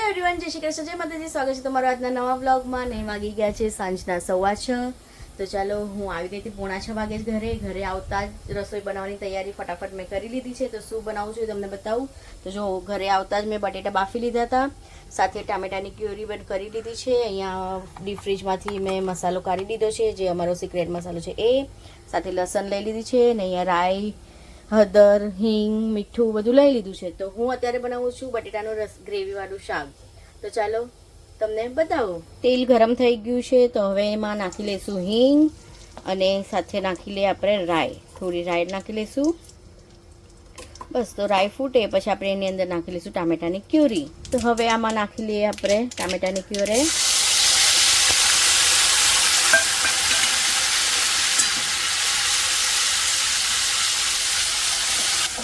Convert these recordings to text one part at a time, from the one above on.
Everyone, જય શ્રી કૃષ્ણ, જય માતાજી. સ્વાગત છે તમારું આજના નવા વ્લોગમાં. ને વાગી ગયા છે સાંજના 6:15. તો ચાલો, હું આવી ગઈ હતી 5:45 વાગે ઘરે આવતા જ રસોઈ બનાવવાની તૈયારી ફટાફટ મેં કરી લીધી છે. તો શું બનાવું છું એ તમને બતાવું. તો જો ઘરે આવતા જ મેં બટેટા બાફી લીધા હતા, સાથે ટામેટાની ક્યુરી પણ કરી લીધી છે. અહીંયા ડીપ ફ્રીજમાંથી મેં મસાલો કાઢી લીધો છે, જે અમારો સિક્રેટ મસાલો છે એ. સાથે લસણ લઈ લીધી છે ને અહીંયા રાઈ, હળદર, હિંગ, મીઠું બધું લઈ લીધું છે. તો હું અત્યારે બનાવું છું બટેટાનું ગ્રેવીવાળું શાક. તો ચાલો તમને બતાવો. તેલ ગરમ થઈ ગયું છે, તો હવે એમાં નાખી લઈશું હિંગ અને સાથે નાખી લઈએ આપણે રાઈ. થોડી રાઈ નાખી લઈશું. બસ, તો રાઈ ફૂટે પછી આપણે એની અંદર નાખી લઈશું ટામેટાની ક્યુરી. તો હવે આમાં નાખી લઈએ આપણે ટામેટાની ક્યુરી.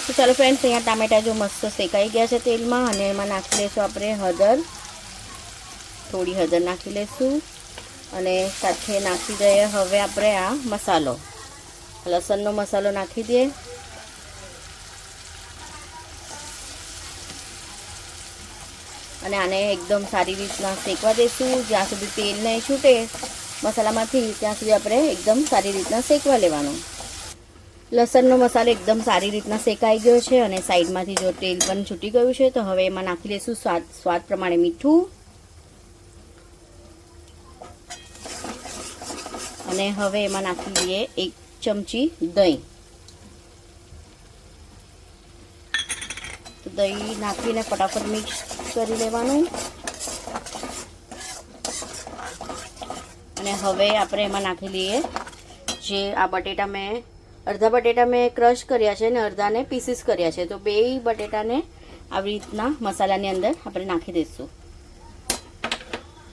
તો ચાલો ફ્રેન્ડ્સ, અહીંયા ટામેટા જો મસ્ત શેકાઈ ગયા છે તેલમાં, અને એમાં નાખી લઈશું આપણે હળદર. થોડી હળદર નાખી લઈશું અને સાથે નાખી દઈએ હવે આપણે આ મસાલો, લસણનો મસાલો નાખી દઈએ. અને આને એકદમ સારી રીતના શેકવા દઈશું. જ્યાં સુધી તેલ નહીં છૂટે મસાલામાંથી ત્યાં સુધી આપણે એકદમ સારી રીતના શેકવા લેવાનું. લસણનો મસાલો એકદમ સારી રીતના શેકાઈ ગયો છે અને સાઈડમાંથી જો તેલ પણ છૂટી ગયું છે. તો હવે એમાં નાખી લઈશું સ્વાદ પ્રમાણે મીઠું. અને હવે એમાં નાખી લઈએ 1 ચમચી દહીં. તો દહીં નાખીને ફટાફટ મિક્સ કરી લેવાનું. અને હવે આપણે એમાં નાખી લઈએ જે આ બટેટા મેં અડધા બટેટા મેં ક્રશ કર્યા છે ને અડધાને પીસીસ કર્યા છે. તો બે બટેટાને આવી રીતના મસાલાની અંદર આપણે નાખી દઈશું.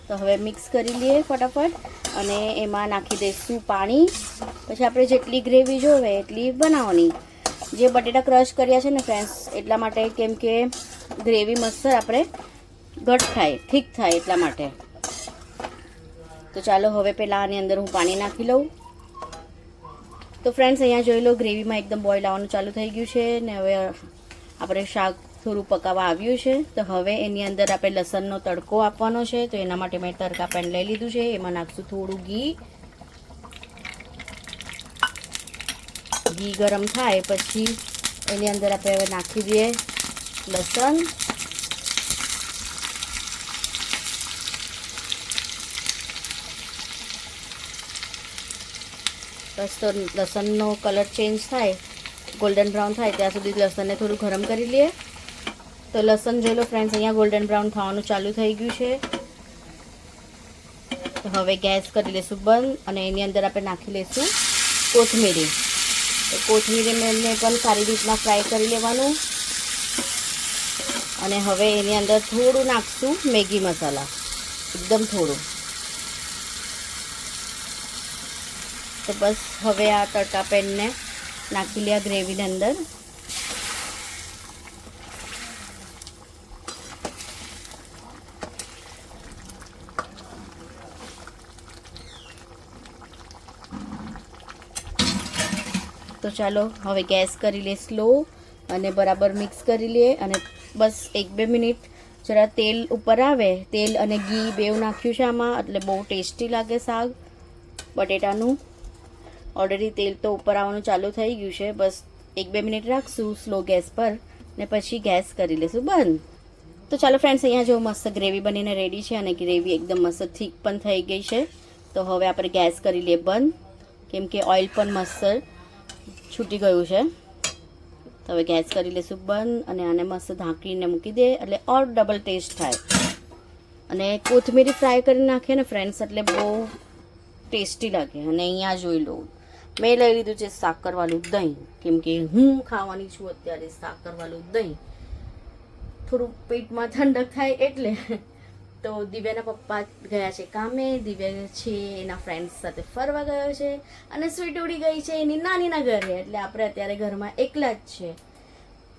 તો હવે મિક્સ કરી લઈએ ફટાફટ અને એમાં નાખી દઈશું પાણી. પછી આપણે જેટલી ગ્રેવી જોવે એટલી બનાવવાની. જે બટેટા ક્રશ કર્યા છે ને ફ્રેન્ડ્સ, એટલા માટે, કેમ કે ગ્રેવી મસ્ત આપણે ઘટ થાય, ઠીક થાય એટલા માટે. તો ચાલો હવે પહેલાં આની અંદર હું પાણી નાખી લઉં. તો ફ્રેન્ડ્સ, અહીંયા જોઈ લો ગ્રેવીમાં એકદમ બોઇલ આવવાનું ચાલુ થઈ ગયું છે ને હવે આપણે શાક થોડું પકાવવા આવ્યું છે. તો હવે એની અંદર આપણે લસણનો તડકો આપવાનો છે. તો એના માટે મેં તડકા પેન લઈ લીધું છે. એમાં નાખશું થોડું ઘી. ઘી ગરમ થાય પછી એની અંદર આપણે હવે નાખી દઈએ લસણ. બસ, તો લસણનો કલર ચેન્જ થાય, ગોલ્ડન બ્રાઉન થાય ત્યાં સુધી લસણને થોડું ગરમ કરી લઈએ. તો લસણ જોઈ લો ફ્રેન્ડ્સ, અહીંયા ગોલ્ડન બ્રાઉન થવાનું ચાલુ થઈ ગયું છે. તો હવે ગેસ કરી લઈશું બંધ અને એની અંદર આપણે નાખી લઈશું કોથમીરી. તો કોથમીરીને પણ સારી રીતના ફ્રાય કરી લેવાનું. અને હવે એની અંદર થોડું નાખશું મેગી મસાલા, એકદમ થોડું. તો બસ, હવે આ તડકા પેનને નાખી લે ગ્રેવીની અંદર. તો ચાલો હવે ગેસ કરી લે સ્લો અને બરાબર મિક્સ કરી લઈએ. અને બસ 1-2 મિનિટ જરા તેલ ઉપર આવે, તેલ અને ઘી બેવ નાખ્યું છે આમાં, એટલે બહુ ટેસ્ટી લાગે શાક બટેટાનું. ઓલરેડી તેલ તો ઉપર આવવાનું ચાલુ થઈ ગયું છે. બસ 1-2 મિનિટ રાખશું સ્લો ગેસ પર ને પછી ગેસ કરી લઈશું બંધ. તો ચાલો ફ્રેન્ડ્સ, અહીંયા જો મસ્ત ગ્રેવી બનીને રેડી છે અને ગ્રેવી એકદમ મસ્ત થીક પણ થઈ ગઈ છે. તો હવે આપણે ગેસ કરી લઈએ બંધ, કેમ કે ઓઇલ પણ મસ્ત છૂટી ગયું છે. તો હવે ગેસ કરી લઈશું બંધ અને આને મસ્ત ઢાંકીને મૂકી દે એટલે ઓર ડબલ ટેસ્ટ થાય. અને કોથમીરી ફ્રાય કરી નાખીએ ને ફ્રેન્ડ્સ, એટલે બહુ ટેસ્ટી લાગે. અને અહીંયા જોઈ લો, મેં લઈ લીધું છે સાકરવાળું દહીં, કેમ કે હું ખાવાની છું અત્યારે સાકરવાળું દહીં. થોડું પેટમાં ઠંડક થાય એટલે. તો દિવ્યાના પપ્પા ગયા છે કામે. દિવ્યા છે એના ફ્રેન્ડ્સ સાથે ફરવા ગયો છે અને સ્વીટ ઉડી ગઈ છે એની નાનીના ઘરે. એટલે આપણે અત્યારે ઘરમાં એકલા જ છે.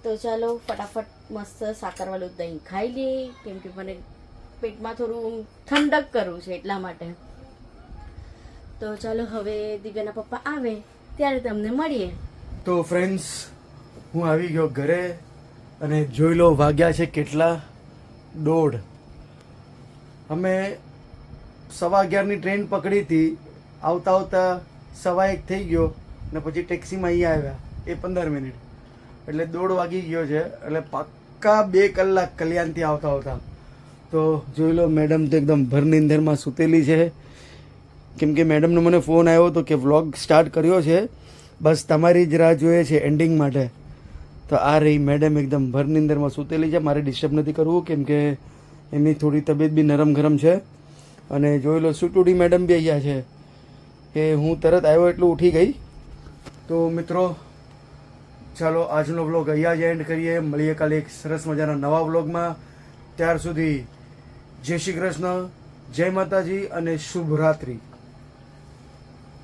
તો ચાલો ફટાફટ મસ્ત સાકરવાળું દહીં ખાઈ લઈએ, કેમ કે મને પેટમાં થોડું ઠંડક કરવું છે એટલા માટે. તો ચાલો હવે દિવ્યાના પપ્પા આવે ત્યારે તમને મળીએ. તો ફ્રેન્ડ્સ, હું આવી ગયો ઘરે અને જોઈ લો વાગ્યા છે કેટલા 1:30. અમે 11:15ની ટ્રેન પકડી હતી, આવતા આવતા 1:15 થઈ ગયો ને પછી ટેક્સીમાં અહીંયા આવ્યા એ 15 મિનિટ, એટલે 1:30 વાગી ગયો છે. એટલે પાક્કા 2 કલાક કલ્યાણથી આવતા આવતા. તો જોઈ લો, મેડમ તો એકદમ ભરનિંદરમાં સૂતેલી છે, કેમ કે મેડમનો મને ફોન આવ્યો હતો કે વ્લોગ સ્ટાર્ટ કર્યો છે, બસ તમારી જ રાહ જોઈએ છે એન્ડિંગ માટે. તો આ રહી મેડમ એકદમ ભરનિંદરમાં સૂતેલી છે. મારે ડિસ્ટર્બ નથી કરવું કેમ કે એમની થોડી તબિયત બી નરમ ગરમ છે. અને જોઈ લો સુટુડી મેડમ બી અહીંયા છે કે હું તરત આવ્યો એટલું ઉઠી ગઈ. તો મિત્રો ચાલો આજનો વ્લોગ અહીંયા જ એન્ડ કરીએ. મળીએ કાલે એક સરસ મજાના નવા વ્લોગમાં. ત્યાર સુધી જય શ્રી કૃષ્ણ, જય માતાજી અને શુભ રાત્રિ.